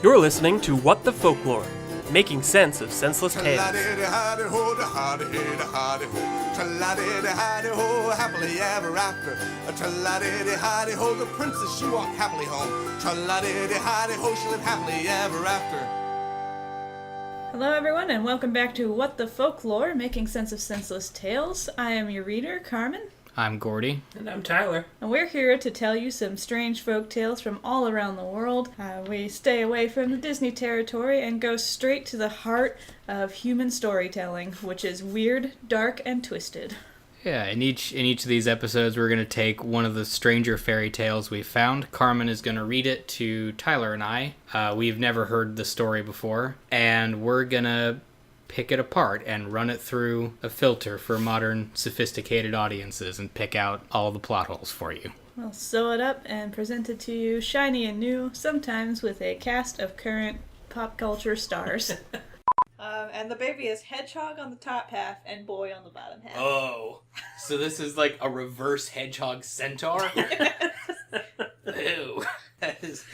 You're listening to What the Folklore, making sense of senseless tales. Happily ever after. Tra-la-di-di-hi-di-ho, the princess, she walked happily home. Tra-la-di-di-hi-di-ho, she lived happily ever after. Hello everyone, and welcome back to What the Folklore, making sense of senseless tales. I am your reader, Carmen. I'm Gordy. And I'm Tyler. And we're here to tell you some strange folk tales from all around the world. We stay away from the Disney territory and go straight to the heart of human storytelling, which is weird, dark, and twisted. Yeah, in each of these episodes, we're going to take one of the stranger fairy tales we found. Carmen is going to read it to Tyler and I. We've never heard the story before, and we're going to pick it apart and run it through a filter for modern, sophisticated audiences and pick out all the plot holes for you. We'll sew it up and present it to you shiny and new, sometimes with a cast of current pop culture stars. And the baby is Hedgehog on the top half and Boy on the bottom half. Oh, so this is like a reverse Hedgehog centaur? Ew, that is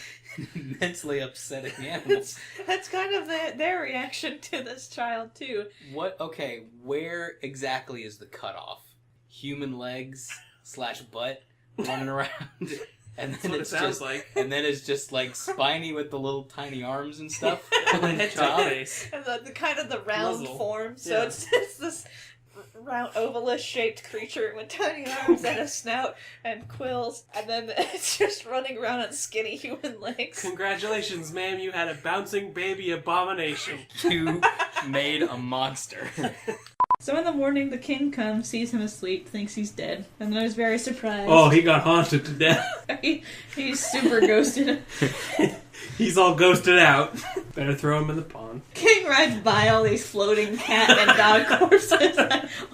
immensely upsetting animals. That's kind of their reaction to this child, too. Okay, where exactly is the cutoff? Human legs / butt running around? And then That's what it sounds like. And then it's just like spiny with the little tiny arms and stuff. And the hedgehog face. And the kind of the round Muzzle. form. So Yeah. it's this round ovalus shaped creature with tiny arms and a snout and quills. And then it's just running around on skinny human legs. Congratulations, ma'am, you had a bouncing baby abomination. You made a monster. So in the morning, the king comes, sees him asleep, thinks he's dead, and then is very surprised. Oh, he got haunted to death. He's super ghosted. He's all ghosted out. Better throw him in the pond. King rides by all these floating cat and dog corpses.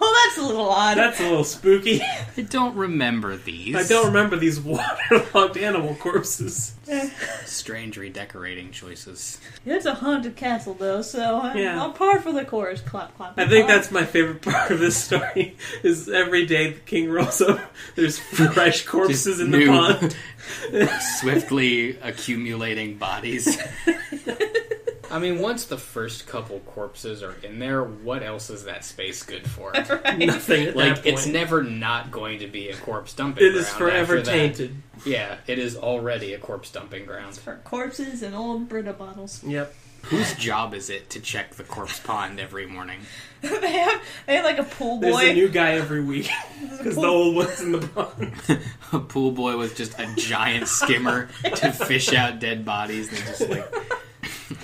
Oh, that's a little odd. That's a little spooky. I don't remember these. I don't remember these waterlogged animal corpses. Strange redecorating choices. It's a haunted castle, though, so Yeah. I'll par for the chorus. Clap, clap. I think clap. that's my favorite part of this story, is every day the king rolls up, there's fresh corpses Just in the new, pond. Swiftly accumulating bodies. I mean, once the first couple corpses are in there, what else is that space good for? Right. Nothing at that Like, point. it's never not going to be a corpse dumping It ground. is forever after that. tainted. Yeah, it is already a corpse dumping ground. For corpses and old Brita bottles. Yep. Whose job is it to check the corpse pond every morning? they have like a pool boy. There's a new guy every week, because the old one's in the pond. A pool boy with just a giant skimmer to fish out dead bodies and just like...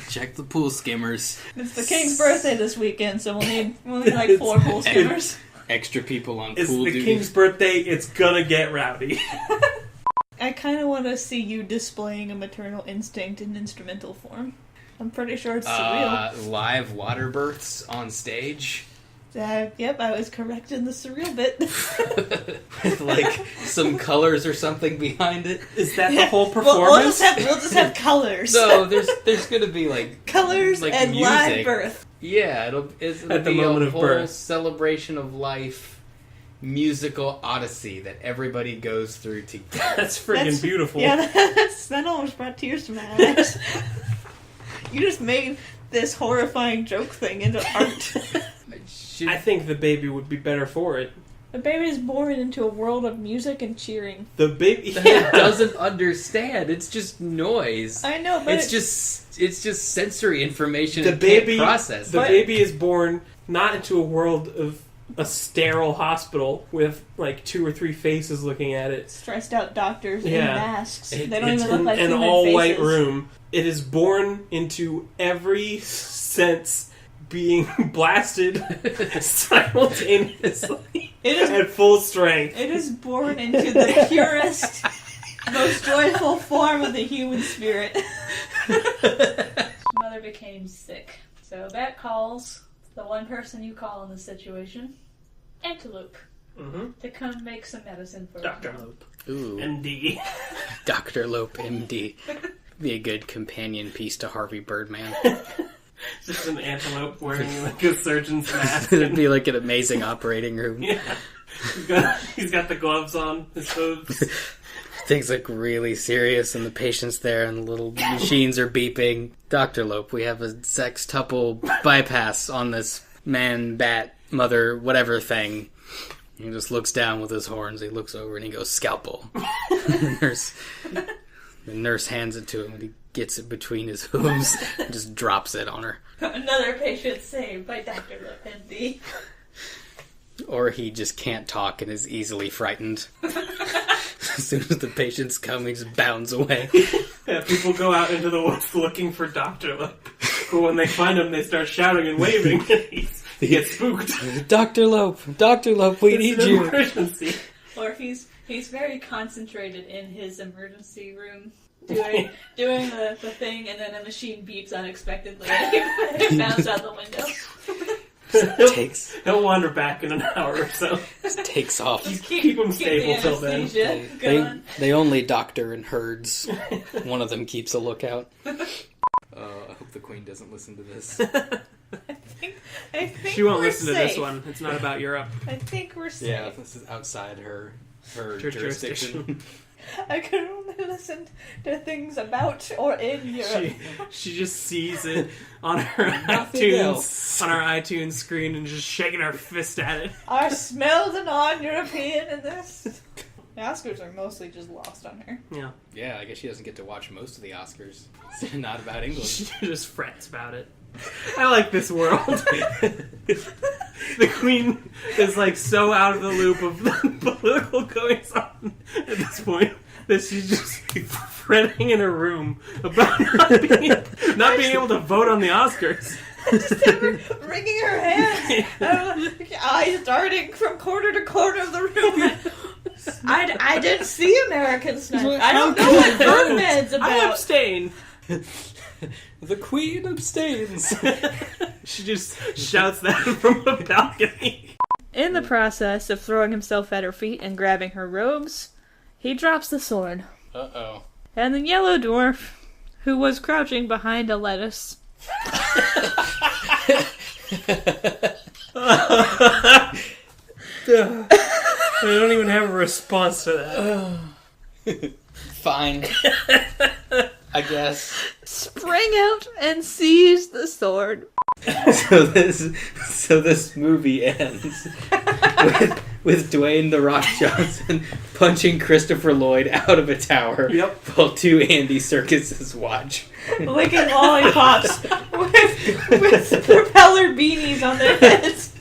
Check the pool skimmers. It's the king's birthday this weekend, so we'll need like 4 pool skimmers. Extra people on It's pool the duty. king's birthday, it's gonna get rowdy. I kind of want to see you displaying a maternal instinct in instrumental form. I'm pretty sure it's surreal. Live water births on stage. Yep, I was correct in the surreal bit. With like some colors or something behind it. Is that the whole We'll performance? just have colors. No, there's gonna be like Colors like and music. live birth. Yeah, it'll At the be moment a of whole birth. celebration of life, musical odyssey that everybody goes through together. That's freaking beautiful. Yeah, that almost brought tears to my eyes. You just made this horrifying joke thing into art. I think the baby would be better for it. The baby is born into a world of music and cheering. The baby... It doesn't understand. It's just noise. I know, but It's just sensory information. The it baby... can't process. The baby is born not into a world of a sterile hospital with like 2 or 3 faces looking at it. stressed out doctors in Yeah. masks. It- They don't it's even look like an human all-white faces. room. It is born into every sense being blasted simultaneously It is at full strength. It is born into the purest, most joyful form of the human spirit. Mother became sick, so that calls the one person you call in this situation, Antelope, to come make some medicine for Dr. her. Lope. Ooh, MD. Dr. Lope, MD. Be a good companion piece to Harvey Birdman. Just an antelope wearing like a surgeon's mask. It'd be like an amazing operating room. Yeah. He's got the gloves on, his hooves. Things look really serious, and the patient's there, and the little machines are beeping. Dr. Lope, we have a sextuple bypass on this man, bat, mother, whatever thing. He just looks down with his horns. He looks over and he goes, scalpel. The nurse hands it to him, and he gets it between his hooves and just drops it on her. Another patient saved by Dr. Lope, MD. Or he just can't talk and is easily frightened. As soon as the patients come, he just bounds away. Yeah, people go out into the woods looking for Dr. Lope. But when they find him, they start shouting and waving. He gets spooked. Dr. Lope, we need It's an you. emergency. Or he's very concentrated in his emergency room, doing the thing, and then a machine beeps unexpectedly, and he bounds out the window. He'll wander back in an hour or so. Just takes off. Keep him stable till then. They only doctor in herds. One of them keeps a lookout. I hope the Queen doesn't listen to this. I think She won't we're listen to this safe. one. It's not about Europe. I think we're safe. Yeah, this is outside her jurisdiction. I can only listen to things about or in Europe. She just sees it on her Nothing iTunes else. on her iTunes screen and just shaking her fist at it. Are smelled and non-European in this? The Oscars are mostly just lost on her. Yeah. Yeah, I guess she doesn't get to watch most of the Oscars. It's not about England. She just frets about it. I like this world. The Queen is like so out of the loop of the political goings on at this point that she's just fretting in her room about not being able to vote on the Oscars. Just wringing her hands, eyes darting from corner to corner of the room. I didn't see American Sniper. I don't know what Birdman's about. I abstain. The Queen abstains. She just shouts that from a balcony. In the process of throwing himself at her feet and grabbing her robes, he drops the sword. Uh-oh. And the Yellow Dwarf, who was crouching behind a lettuce, I don't even have a response to that. Fine. I guess. sprang out and seized the sword. So this movie ends with Dwayne "The Rock" Johnson punching Christopher Lloyd out of a tower. Yep. While two Andy Serkises watch. Licking lollipops with propeller beanies on their heads.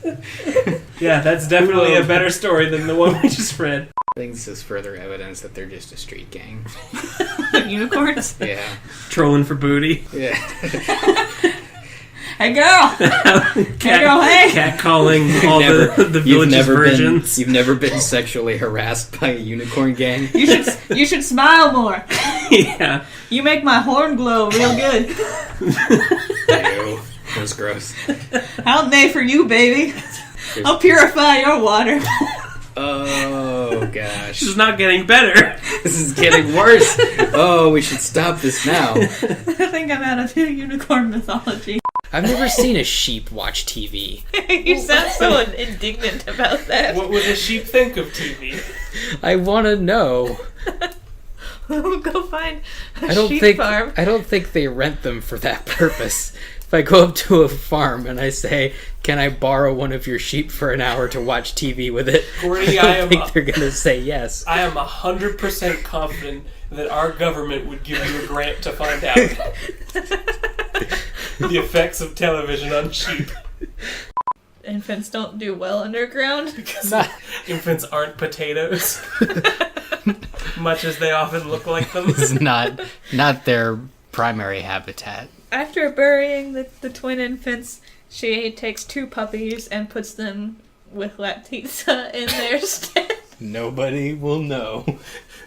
Yeah, that's definitely a better story than the one we just read. I think this is further evidence that they're just a street gang. Unicorns. Yeah. Trolling for booty. Yeah. Hey girl! Hey girl, hey! Catcalling all the village's virgins. You've never been sexually harassed by a unicorn gang? You should smile more. Yeah. You make my horn glow real good. Ew. That was gross. How they for you, baby? I'll purify your water. Oh, gosh. This is not getting better. This is getting worse. Oh, we should stop this now. I think I'm out of unicorn mythology. I've never seen a sheep watch TV. You sound so indignant about that. What would a sheep think of TV? I want to know. Go find a sheep farm. I don't think they rent them for that purpose. If I go up to a farm and I say, "Can I borrow one of your sheep for an hour to watch TV with it?" Gordy, I don't think they're going to say yes. I am 100% confident that our government would give you a grant to find out the effects of television on sheep. Infants don't do well underground. Because infants aren't potatoes. Much as they often look like them. This is not their primary habitat. After burying the twin infants, she takes two puppies and puts them with Laptitsa in their stead. Nobody will know.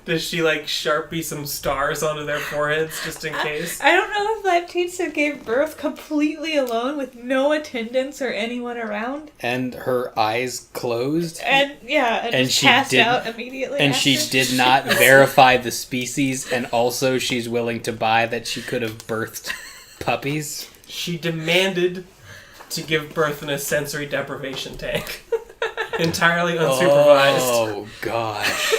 Does she, Sharpie some stars onto their foreheads just in case? I don't know if Laptitsa gave birth completely alone with no attendants or anyone around. And her eyes closed. And just she passed didn't- out immediately And after. she did not verify the species, and also she's willing to buy that she could have birthed puppies. She demanded to give birth in a sensory deprivation tank. Entirely unsupervised. Oh, gosh.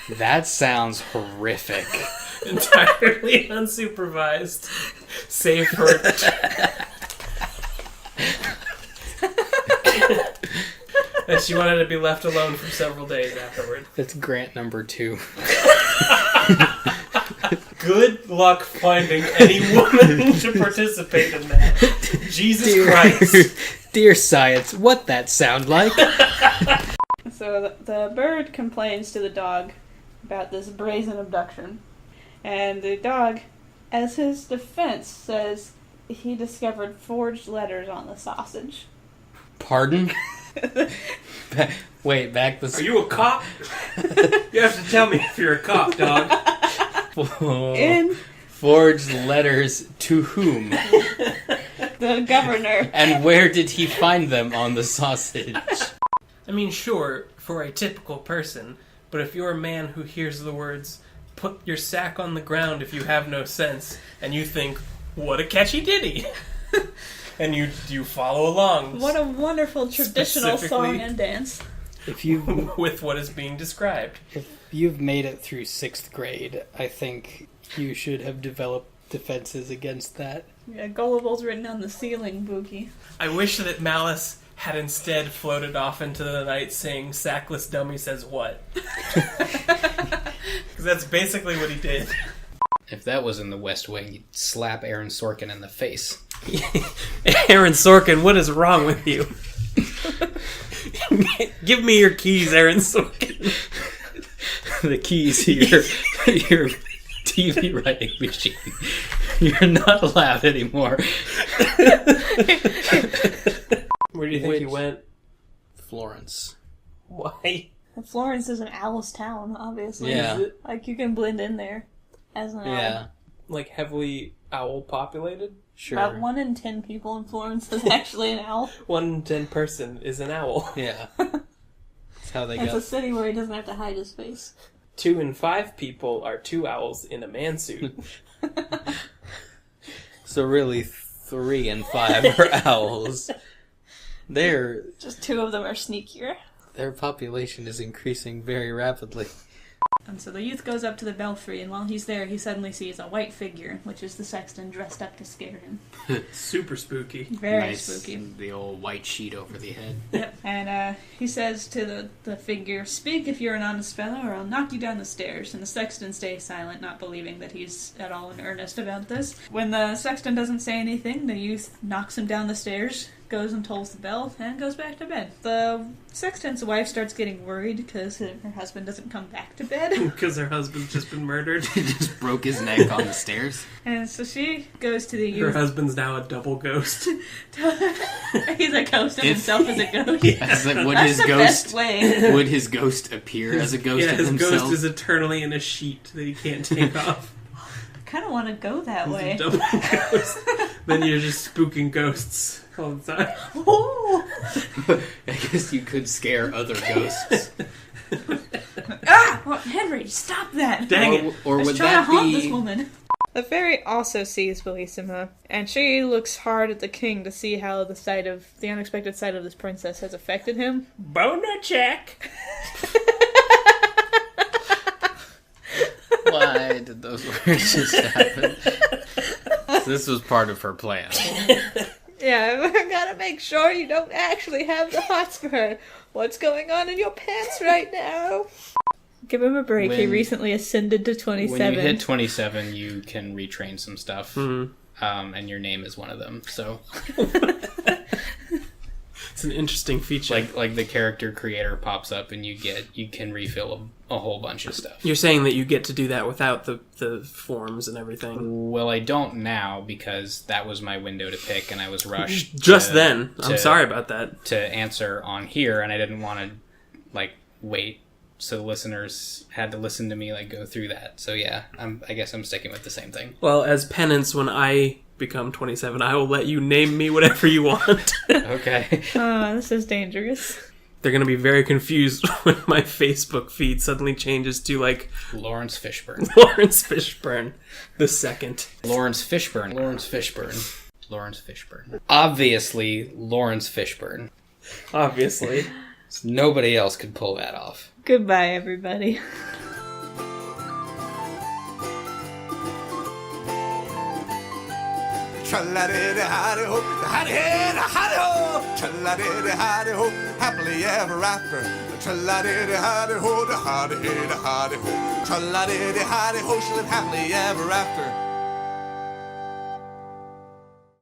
That sounds horrific. Entirely unsupervised. Save for... And she wanted to be left alone for several days afterward. That's grant number 2. Good luck finding any woman to participate in that. Jesus Christ. Dear science, what that sound like? So the bird complains to the dog about this brazen abduction. And the dog, as his defense, says he discovered forged letters on the sausage. Pardon? Wait, back this. Are you a cop? You have to tell me if you're a cop, dog. In Forged letters to whom? the governor. And where did he find them on the sausage? I mean, sure, for a typical person, but if you're a man who hears the words, "Put your sack on the ground if you have no sense," and you think, what a catchy ditty, and you follow along. What a wonderful traditional song and dance. If you with what is being described. If you've made it through 6th grade, I think you should have developed defenses against that. Yeah, Gullible's written on the ceiling, Bookie. I wish that Malice had instead floated off into the night saying, "Sackless dummy says what?" Because that's basically what he did. If that was in the West Wing, you'd slap Aaron Sorkin in the face. Aaron Sorkin, what is wrong with you? Give me your keys, Aaron Sorkin. The keys to your TV writing machine. You're not allowed anymore. Where do you think he went? Florence. Why? Florence is an owl's town, obviously. Yeah. Like, you can blend in there as an owl. Yeah. Like heavily owl populated? Sure. About 1 in 10 people in Florence is actually an owl. 1 in 10 person is an owl. Yeah. That's how they It's go. a city where he doesn't have to hide his face. 2 in 5 people are 2 owls in a man suit. So really, 3 and 5 are owls. Just 2 of them are sneakier. Their population is increasing very rapidly. And so the youth goes up to the belfry, and while he's there, he suddenly sees a white figure, which is the sexton dressed up to scare him. Super spooky. Very Nice, spooky. The old white sheet over the head. Yep. And he says to the figure, "Speak if you're an honest fellow, or I'll knock you down the stairs." And the sexton stays silent, not believing that he's at all in earnest about this. When the sexton doesn't say anything, the youth knocks him down the stairs, goes and tolls the bell, and goes back to bed. The sexton's wife starts getting worried because her husband doesn't come back to bed. Because her husband's just been murdered. He just broke his neck on the stairs. And so she goes to the Her youth. husband's now a double ghost. He's a ghost of himself as a ghost. Yes, like, would That's his the ghost best way. would his ghost appear as a ghost Yeah, of his himself? ghost is eternally in a sheet that he can't take off. I kind of want to go that He's way. a double ghost. Then you're just spooking ghosts all the time. Ooh. I guess you could scare other ghosts. Well, Henry, stop that! Dang it. Or I was would trying that to haunt this be... woman. The fairy also sees Bellissima, and she looks hard at the king to see how the unexpected sight of this princess has affected him. Boner check. Why did those words just happen? This was part of her plan. Yeah, I gotta make sure you don't actually have the hots for her. What's going on in your pants right now? Give him a break. He recently ascended to 27. When you hit 27, you can retrain some stuff. Mm-hmm. And your name is one of them. So, It's an interesting feature. like the character creator pops up, and you can refill a whole bunch of stuff. You're saying that you get to do that without the forms and everything. Well, I don't now because that was my window to pick, and I was rushed Just then. I'm sorry about that. to answer on here, and I didn't want to wait. So the listeners had to listen to me go through that. So yeah, I guess I'm sticking with the same thing. Well, as penance, when I become 27, I will let you name me whatever you want. Okay. This is dangerous. They're going to be very confused when my Facebook feed suddenly changes to Lawrence Fishburne. Lawrence Fishburne the second. Lawrence Fishburne. Lawrence Fishburne. Lawrence Fishburne. Obviously, Lawrence Fishburne. Obviously. Nobody else could pull that off. Goodbye, everybody. Tra-la-di-di-hi-di-ho, hi-di-hi-di-hi-di-ho. Tra-la-di-di-hi-di-ho, happily ever after. Tra-la-di-di-hi-di-ho, hi-di-hi-di-hi-di-ho. Tra-la-di-di-hi-di-ho, she lived happily ever after.